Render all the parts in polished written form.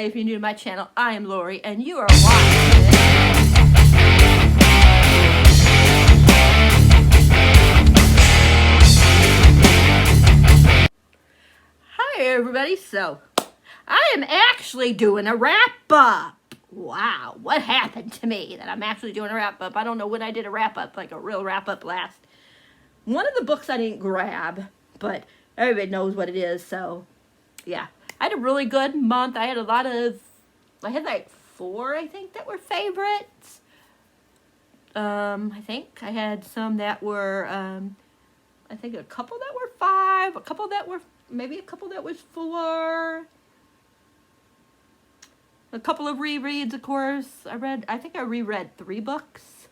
Hi, if you're new to my channel, I am Lori, and you are watching. Hi, everybody. So, I am actually doing a wrap-up. Wow, what happened to me that I'm actually doing a wrap-up? I don't know when I did a wrap-up, like a real wrap-up last. One of the books I didn't grab, but everybody knows what it is, so yeah. I had a really good month. I had like 4, I think, that were favorites. I think I had some that were, I think a couple that were 5, a couple that were, maybe a couple that was 4. A couple of rereads, of course. I think I reread 3 books.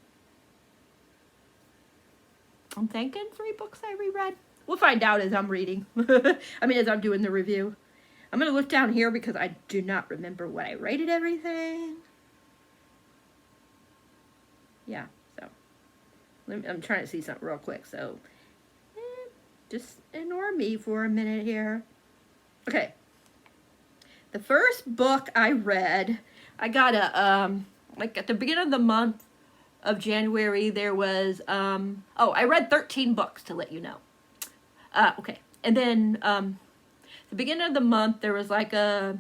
I'm thinking 3 books I reread. We'll find out as I'm reading. As I'm doing the review. I'm going to look down here because I do not remember what I rated everything. Yeah, so I'm trying to see something real quick, so just ignore me for a minute here. Okay. The first book I read, I got like at the beginning of the month of January, there was, I read 13 books to let you know. Okay. And then, the beginning of the month, there was like a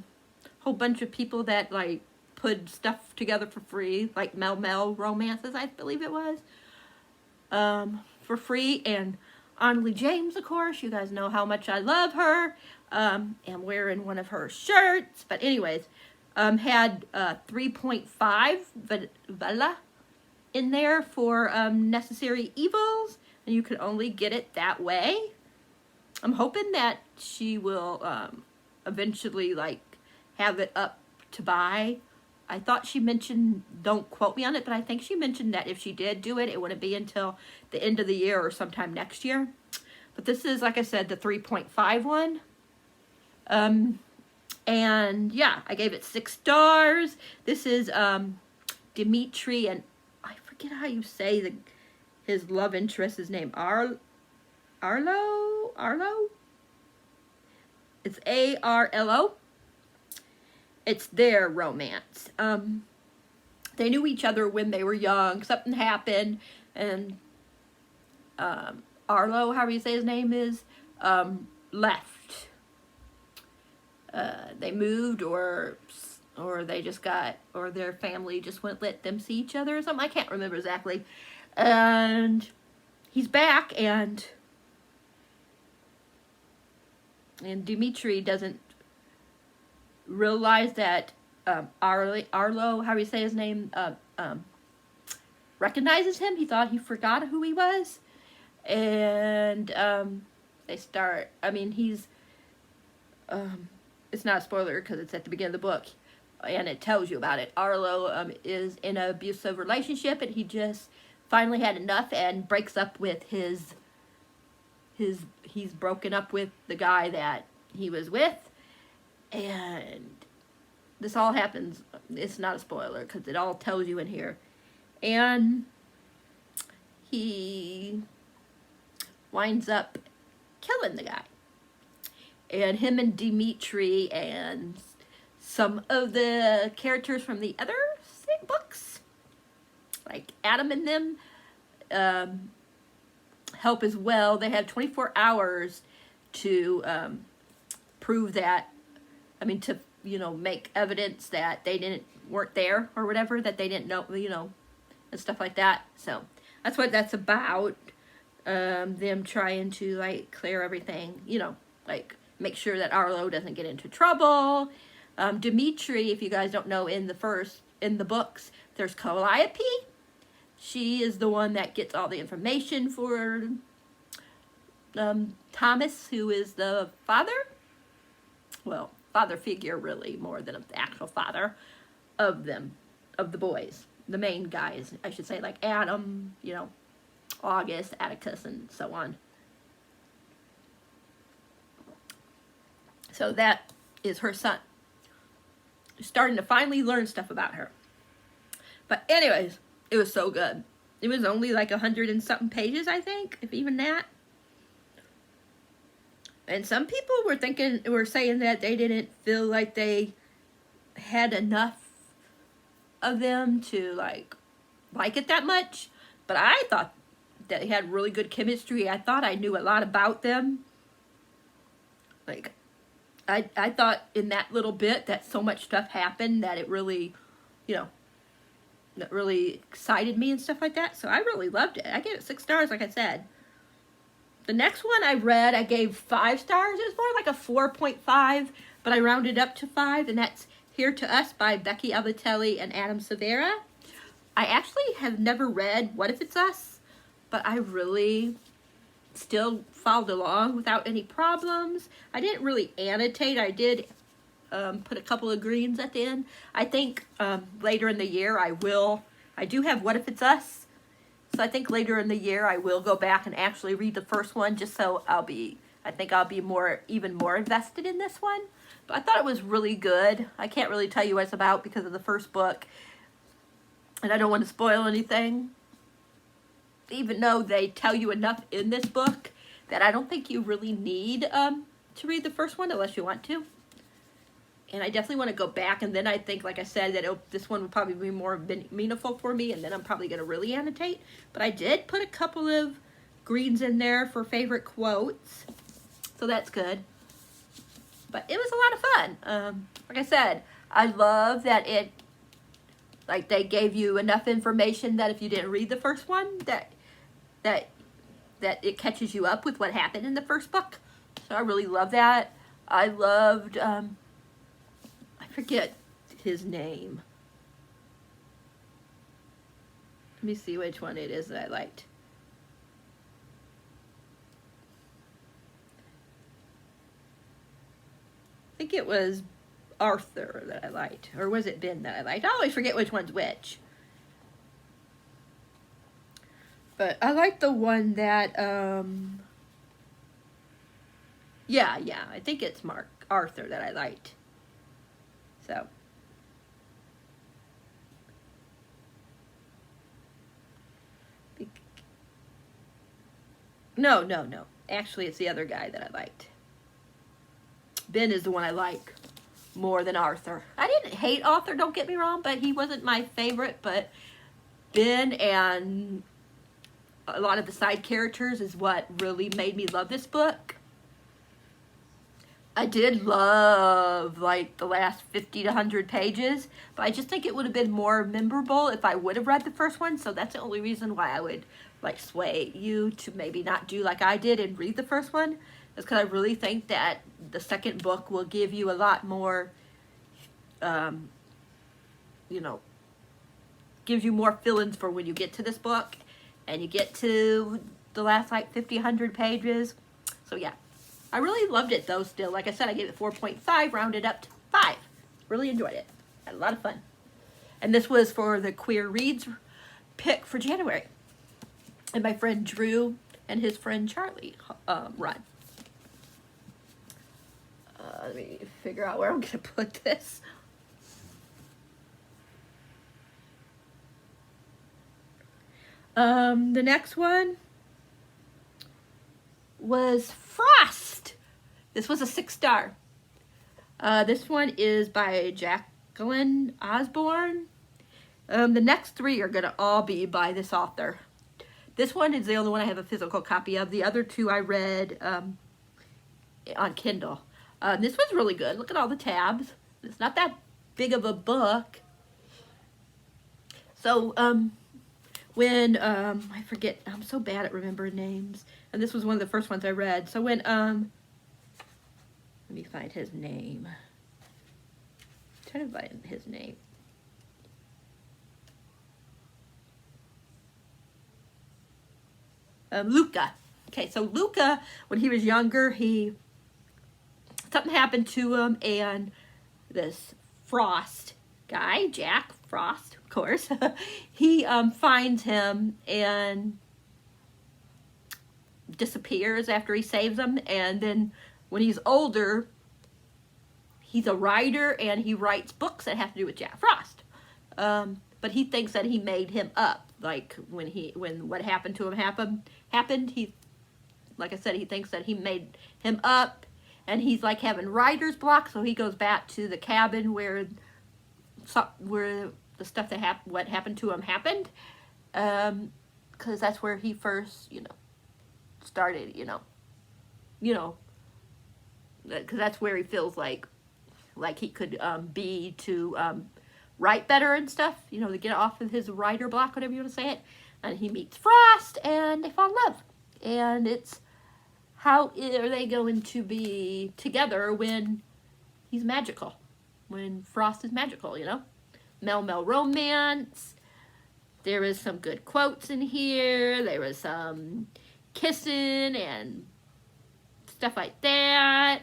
whole bunch of people that like put stuff together for free, like Mel romances, I believe it was, for free. And Annalie James, of course, you guys know how much I love her. I'm wearing one of her shirts, but anyways, had 3.5 Vela in there for Necessary Evils, and you could only get it that way. I'm hoping that she will eventually like have it up to buy. I thought she mentioned, don't quote me on it, but I think she mentioned that if she did do it, it wouldn't be until the end of the year or sometime next year. But this is, like I said, the 3.5 one. And yeah, I gave it 6 stars. This is Dimitri, and I forget how you say his love interest, his name, Arlo? It's Arlo. It's their romance. They knew each other when they were young. Something happened, and Arlo, however you say his name is, left. They moved, or they just or their family just wouldn't let them see each other or something. I can't remember exactly. And he's back, and Dimitri doesn't realize that Arlo, how do you say his name, recognizes him. He thought he forgot who he was. And they start, he's, it's not a spoiler because it's at the beginning of the book, and it tells you about it. Arlo is in an abusive relationship, and he just finally had enough and breaks up with he's broken up with the guy that he was with, and this all happens. It's not a spoiler because it all tells you in here. And he winds up killing the guy. And him and Dimitri and some of the characters from the other books, like Adam and them, help as well. They have 24 hours to prove that, to make evidence that they weren't there or whatever, that they didn't know, and stuff like that. So that's what that's about. Them trying to like clear everything, like make sure that Arlo doesn't get into trouble. Dimitri, if you guys don't know, in the books, there's Calliope. She is the one that gets all the information for Thomas, who is the father. Well, father figure, really, more than the actual father of them, of the boys. The main guys, I should say, like Adam, August, Atticus, and so on. So that is her son. Starting to finally learn stuff about her. But anyways, it was so good. It was only like 100 and something pages, I think, if even that. And some people were saying that they didn't feel like they had enough of them to like it that much, but I thought that they had really good chemistry. I thought I knew a lot about them. Like, I thought in that little bit that so much stuff happened that it really, you know, that really excited me and stuff like that. So I really loved it. I gave it 6 stars, like I said. The next one I read, I gave 5 stars. It was more like a 4.5, but I rounded up to 5, and that's Here to Us by Becky Albertelli and Adam Severa. I actually have never read What If It's Us, but I really still followed along without any problems. I didn't really annotate. I did put a couple of greens at the end. I think later in the year I do have What If It's Us, so I think later in the year I will go back and actually read the first one, just so I think I'll be even more invested in this one. But I thought it was really good. I can't really tell you what it's about because of the first book, and I don't want to spoil anything, even though they tell you enough in this book that I don't think you really need to read the first one unless you want to. And I definitely want to go back, and then I think, like I said, that this one will probably be more meaningful for me, and then I'm probably going to really annotate. But I did put a couple of greens in there for favorite quotes, so that's good. But it was a lot of fun. Like I said, I love that they gave you enough information that if you didn't read the first one, that it catches you up with what happened in the first book. So I really love that. I loved, I forget his name. Let me see which one it is that I liked. I think it was Arthur that I liked, or was it Ben that I liked? I always forget which one's which. But I like the one that, yeah, I think it's Arthur that I liked. So. No. Actually, it's the other guy that I liked. Ben is the one I like more than Arthur. I didn't hate Arthur, don't get me wrong, but he wasn't my favorite. But Ben and a lot of the side characters is what really made me love this book. I did love like the last 50 to 100 pages, but I just think it would have been more memorable if I would have read the first one. So that's the only reason why I would like sway you to maybe not do like I did and read the first one. Is because I really think that the second book will give you a lot more, you know, gives you more feelings for when you get to this book and you get to the last like 50, 100 pages. So yeah, I really loved it though still. Like I said, I gave it 4.5, rounded up to 5. Really enjoyed it. Had a lot of fun. And this was for the Queer Reads pick for January. And my friend Drew and his friend Charlie run. Let me figure out where I'm going to put this. The next one was Frost. This was a 6 star. This one is by Jacqueline Osborne. The next 3 are going to all be by this author. This one is the only one I have a physical copy of. The other 2 I read on Kindle. This was really good. Look at all the tabs. It's not that big of a book. So, when, I forget, I'm so bad at remembering names. And this was one of the first ones I read. So when, let me find his name. I'm trying to find his name. Luca. Okay, so Luca, when he was younger, something happened to him, and this Frost guy, Jack Frost, of course, he finds him and disappears after he saves him. And then when he's older, he's a writer and he writes books that have to do with Jack Frost. But he thinks that he made him up. Like when what happened to him happened, he, like I said, he thinks that he made him up. And he's like having writer's block, so he goes back to the cabin where where the stuff that what happened to him happened, because that's where he first, started, because that's where he feels like he could be to write better and stuff, to get off of his writer block, whatever you want to say it. And he meets Frost, and they fall in love. And it's how are they going to be together when he's magical, when Frost is magical, Mel romance. There is some good quotes in here. There was some kissing and stuff like that.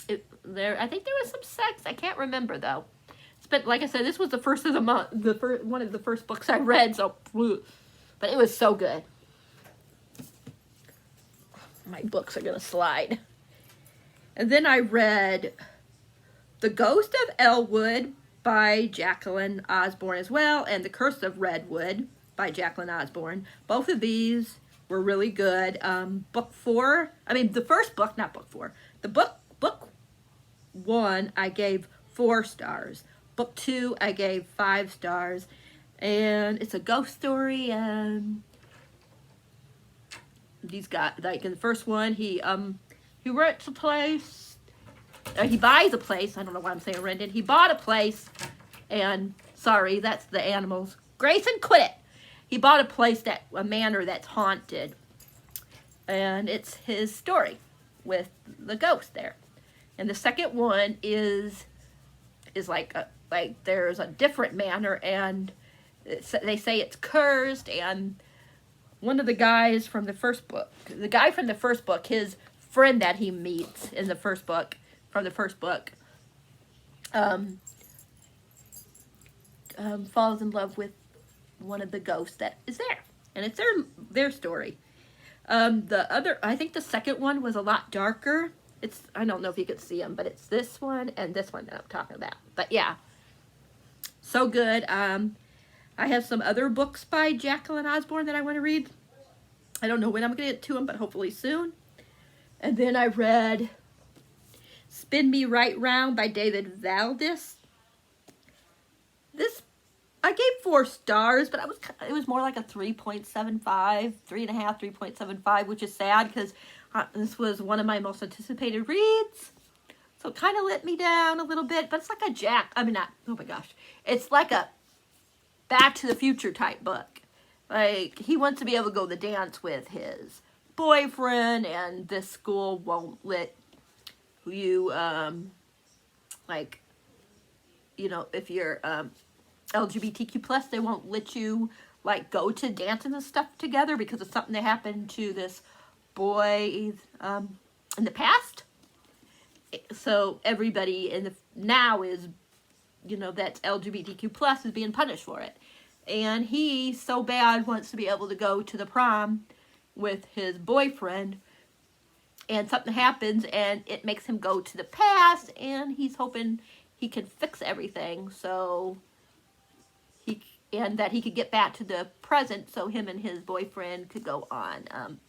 I think there was some sex. I can't remember though. But like I said, this was the first of the month, one of the first books I read. So, but it was so good. My books are gonna slide. And then I read The Ghost of Elwood by Jacqueline Osborne as well, and The Curse of Redwood by Jacqueline Osborne. Both of these were really good. Book 4, the first book, not book 4. The book 1, I gave 4 stars. Book 2, I gave 5 stars. And it's a ghost story, and these guys, like in the first one, he rents a place. He buys a place. I don't know why I'm saying rented. He bought a place, and sorry, that's the animals. Grayson, quit it. He bought a manor that's haunted, and it's his story with the ghost there. And the second one is like there's a different manor, and they say it's cursed. And one of the guys from the first book, his friend that he meets in the first book, falls in love with one of the ghosts that is there, and it's their story. I think the second one was a lot darker. I don't know if you could see them, but it's this one and this one that I'm talking about. But yeah, so good. I have some other books by Jacqueline Osborne that I want to read. I don't know when I'm going to get to them, but hopefully soon. And then I read Spin Me Right Round by David Valdis. This, I gave 4 stars, but it was more like a 3.75, 3.5, 3.75, which is sad because this was one of my most anticipated reads. So it kind of let me down a little bit, but it's like it's like a Back to the Future type book. Like, he wants to be able to go to the dance with his boyfriend, and this school won't let you, if you're LGBTQ+, they won't let you, go to dances and stuff together because of something that happened to this boy in the past. So everybody now is, that's LGBTQ+ is being punished for it. And he so bad wants to be able to go to the prom with his boyfriend, and something happens and it makes him go to the past, and he's hoping he can fix everything so that he could get back to the present so him and his boyfriend could go on,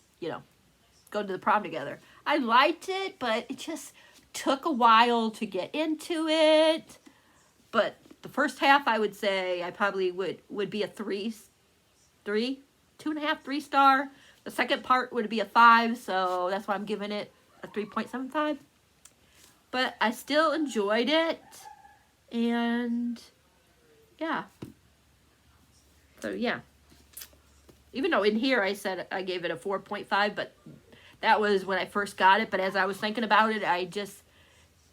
go to the prom together. I liked it, but it just took a while to get into it. But the first half, I would say, I probably would be a 2.5, 3 star. The second part would be a 5, so that's why I'm giving it a 3.75. But I still enjoyed it, and yeah. So yeah. Even though in here I said I gave it a 4.5, but that was when I first got it. But as I was thinking about it,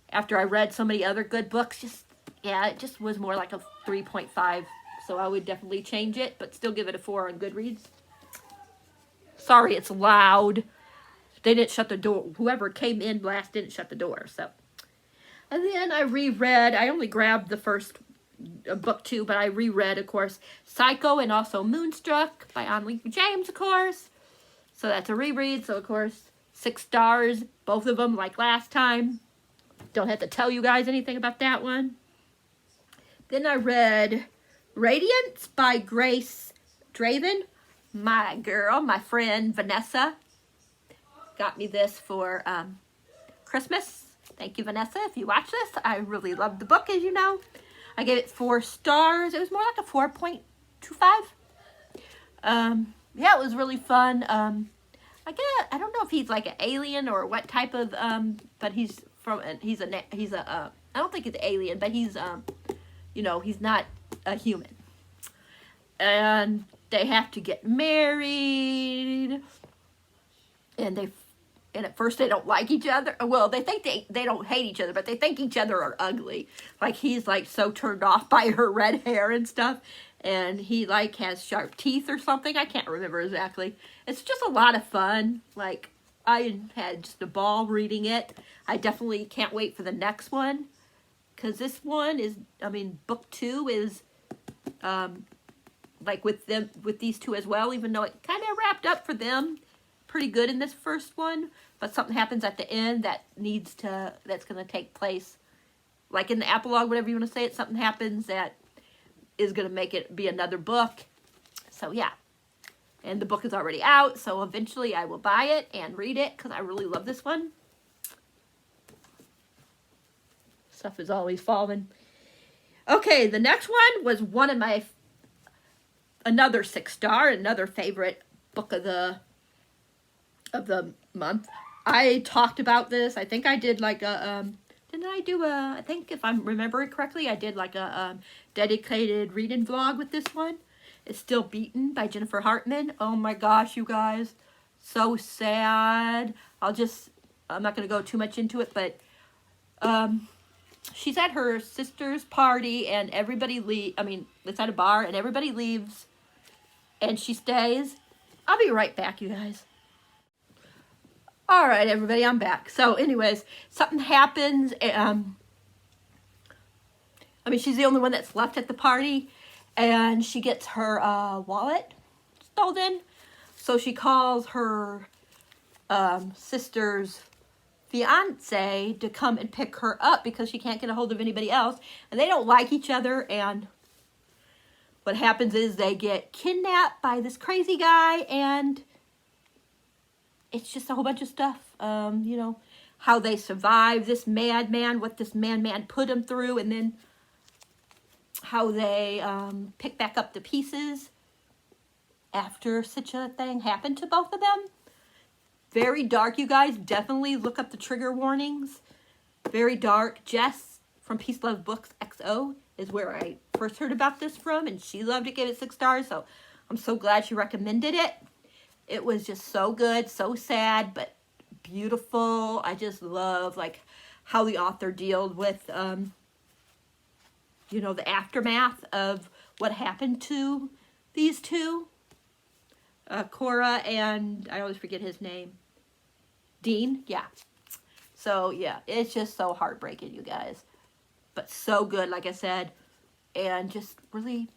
after I read so many other good books, it just was more like a 3.5. So I would definitely change it, but still give it a 4 on Goodreads. Sorry, it's loud. They didn't shut the door. Whoever came in last didn't shut the door. So, and then I reread. I only grabbed the first book 2, but I reread, of course, Psycho and also Moonstruck by Anne James, of course. So that's a reread. So, of course, 6 stars. Both of them, like last time. Don't have to tell you guys anything about that one. Then I read Radiance by Grace Draven. My girl, my friend Vanessa, got me this for Christmas. Thank you, Vanessa, if you watch this. I really love the book, as you know. I gave it 4 stars. It was more like a 4.25. Yeah, it was really fun. I don't know if he's like an alien or what type of, but he's I don't think he's an alien, but he's, you know, he's not a human. And they have to get married, and at first they don't like each other. Well, they think they don't hate each other, but they think each other are ugly. Like, he's like so turned off by her red hair and stuff, and he like has sharp teeth or something. I can't remember exactly. It's just a lot of fun. Like, I had just a ball reading it. I definitely can't wait for the next one, because this one is, I mean, book 2 is like with these two as well, even though it kind of wrapped up for them pretty good in this first one, but something happens at the end that's going to take place, like in the epilogue, whatever you want to say it, something happens that is going to make it be another book. So yeah, and the book is already out, so eventually I will buy it and read it, because I really love this one. Stuff is always falling. Okay, the next one was one of my another 6-star, another favorite book of the month. I talked about this. I think I did like a didn't I do I think if I'm remembering correctly, I did like a dedicated reading vlog with this one. It's Still Beaten by Jennifer Hartman. Oh my gosh, you guys, so sad. I'm not going to go too much into it, but she's at her sister's party and everybody it's at a bar and everybody leaves and she stays. I'll be right back, you guys. All right, everybody, I'm back. So anyways, something happens. She's the only one that's left at the party, and she gets her wallet stolen. So she calls her sister's fiance to come and pick her up because she can't get a hold of anybody else, and they don't like each other. And what happens is they get kidnapped by this crazy guy, and it's just a whole bunch of stuff. You know, how they survive this madman, what this madman put them through, and then how they pick back up the pieces after such a thing happened to both of them. Very dark, you guys. Definitely look up the trigger warnings. Very dark. Jess from Peace Love Books XO is where I first heard about this from, and she loved it, gave it 6 stars, so I'm so glad she recommended it. It was just so good, so sad, but beautiful. I just love like how the author dealt with, you know, the aftermath of what happened to these two. Cora and, I always forget his name, Dean, yeah. So, yeah, it's just so heartbreaking, you guys. But so good, like I said, and just really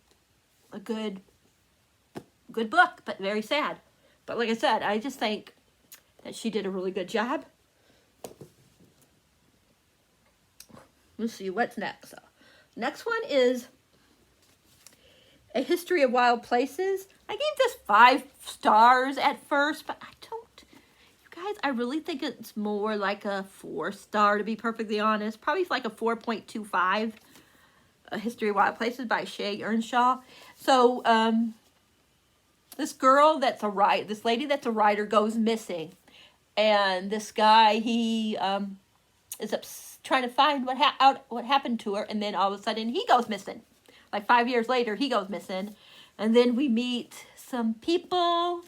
a good book, but very sad. But like I said, I just think that she did a really good job. Let's see, what's next? So, next one is A History of Wild Places. I gave this 5 stars at first, but you guys, I really think it's more like a 4-star, to be perfectly honest. Probably like a 4.25. A History of Wild Places by Shay Earnshaw. So, this lady that's a writer goes missing. And this guy, he is trying to find what happened to her, and then all of a sudden he goes missing. Like 5 years later, he goes missing. And then we meet some people,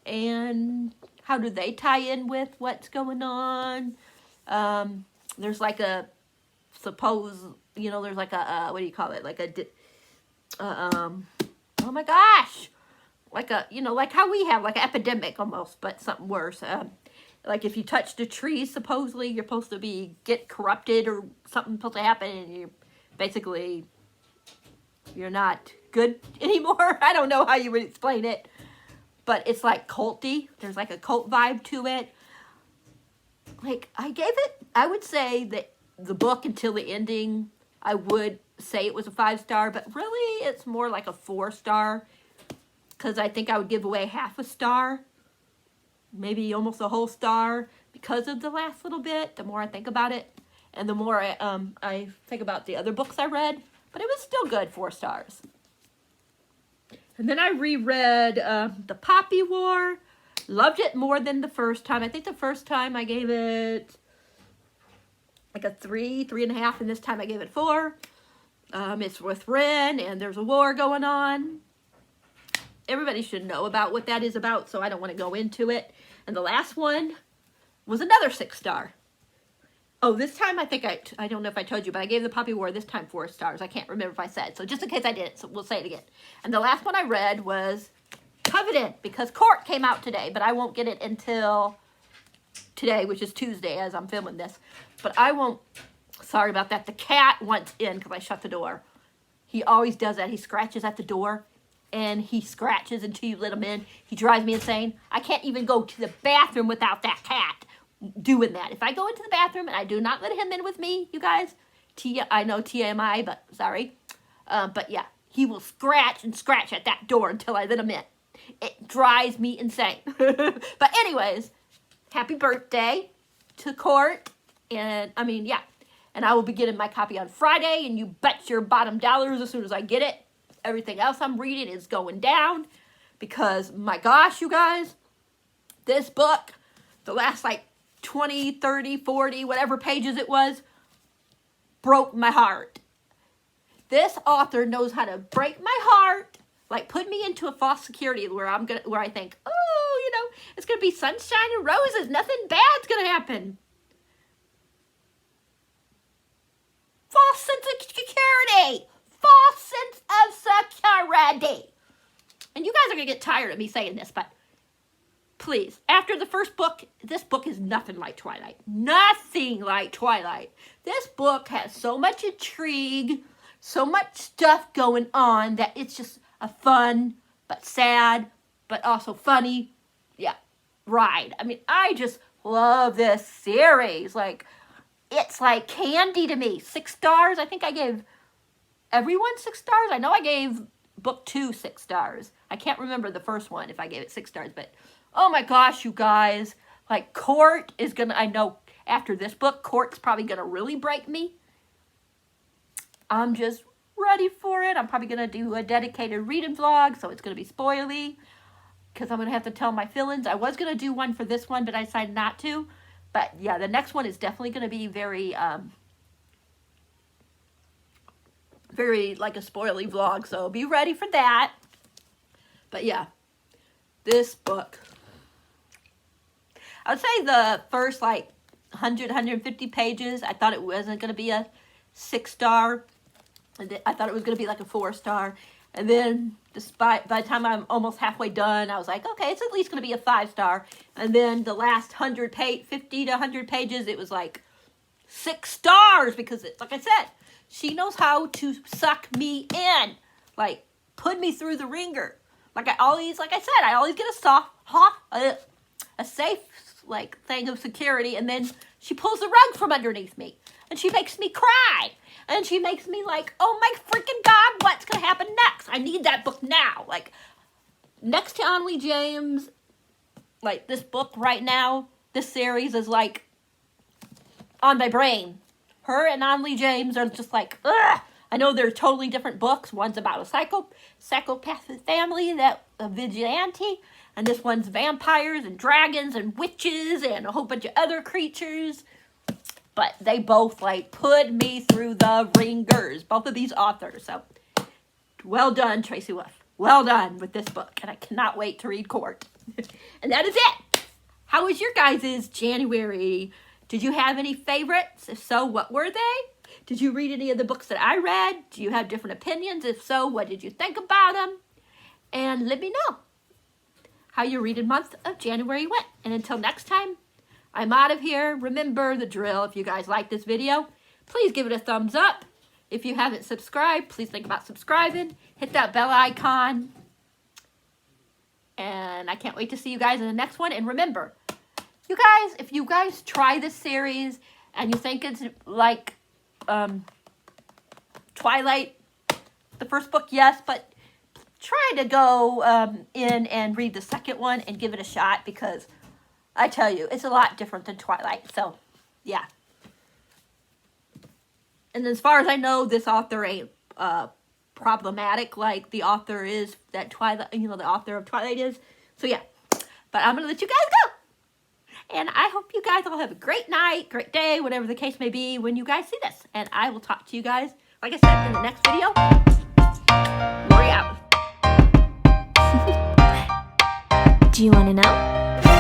and how do they tie in with what's going on? There's like a, there's like a, what do you call it? Like a, oh my gosh. Like a, like how we have like an epidemic almost, but something worse. Like if you touch the tree, supposedly you're supposed to get corrupted or something's supposed to happen, and you're not good anymore. I don't know how you would explain it, but it's like culty. There's like a cult vibe to it. Like I would say that the book until the ending, I would say it was a 5-star, but really it's more like a 4-star, because I think I would give away half a star, maybe almost a whole star, because of the last little bit, the more I think about it. and the more I think about the other books I read, but it was still good, 4 stars. And then I reread The Poppy War. Loved it more than the first time. I think the first time I gave it like a 3.5, and this time I gave it 4. It's with Ren, and there's a war going on. Everybody should know about what that is about, so I don't want to go into it. And the last one was another 6 star. Oh, this time I think I don't know if I told you, but I gave The Poppy War this time 4 stars. I can't remember if I said. So just in case I didn't, so we'll say it again. And the last one I read was Covenant, because Court came out today, but I won't get it until today, which is Tuesday as I'm filming this. But I won't, sorry about that. The cat went in because I shut the door. He always does that. He scratches at the door, and he scratches until you let him in. He drives me insane. I can't even go to the bathroom without that cat doing that. If I go into the bathroom and I do not let him in with me, you guys, I know TMI, but sorry. But yeah, he will scratch and scratch at that door until I let him in. It drives me insane. But anyways, happy birthday to Court. And I mean, yeah. And I will be getting my copy on Friday, and you bet your bottom dollars as soon as I get it. Everything else I'm reading is going down because, my gosh, you guys, this book, the last like 20, 30, 40, whatever pages it was, broke my heart. This author knows how to break my heart, like put me into a false security where I think, oh, you know, it's gonna be sunshine and roses, nothing bad's gonna happen. False sense of security. False sense of security. And you guys are gonna get tired of me saying this, but please, after the first book, this book is nothing like Twilight. Nothing like Twilight. This book has so much intrigue, so much stuff going on that it's just a fun, but sad, but also funny, yeah, ride. I mean, I just love this series. Like, it's like candy to me. 6 stars. I think I gave everyone 6 stars. I know I gave book 2 6 stars. I can't remember the first one if I gave it 6 stars, but oh my gosh, you guys. Like, Court is gonna, I know after this book, Court's probably gonna really break me. I'm just ready for it. I'm probably gonna do a dedicated reading vlog, so it's gonna be spoily because I'm gonna have to tell my feelings. I was gonna do one for this one, but I decided not to. But yeah, the next one is definitely gonna be very, very like a spoily vlog, so be ready for that. But yeah, this book, I would say the first like 100, 150 pages, I thought it wasn't going to be a 6 star. I thought it was going to be like a 4 star. And then by the time I'm almost halfway done, I was like, okay, it's at least going to be a 5 star. And then the last 50 to 100 pages, it was like 6 stars because it's, like I said, she knows how to suck me in. Like, put me through the ringer. Like I always get a safe like thing of security, and then she pulls the rug from underneath me, and she makes me cry, and she makes me like, oh my freaking God, what's gonna happen next? I need that book now. Like, next to Onley James, like this book right now, this series is like on my brain. Her and Onley James are just like, ugh. I know they're totally different books. One's about a psychopathic family, a vigilante, and this one's vampires and dragons and witches and a whole bunch of other creatures. But they both like put me through the ringers, both of these authors. So well done, Tracy Wolf. Well done with this book, and I cannot wait to read Court. And that is it. How was your guys' January? Did you have any favorites? If so, what were they? Did you read any of the books that I read? Do you have different opinions? If so, what did you think about them? And let me know how your reading month of January went. And until next time, I'm out of here. Remember the drill. If you guys like this video, please give it a thumbs up. If you haven't subscribed, please think about subscribing. Hit that bell icon. And I can't wait to see you guys in the next one. And remember, you guys, if you guys try this series and you think it's like Twilight, the first book, yes, but try to go in and read the second one and give it a shot, because I tell you, it's a lot different than Twilight. So, yeah. And as far as I know, this author ain't problematic like the author is that Twilight, the author of Twilight is. So yeah, but I'm gonna let you guys go. And I hope you guys all have a great night, great day, whatever the case may be when you guys see this. And I will talk to you guys, like I said, in the next video. Lori out. Do you want to know?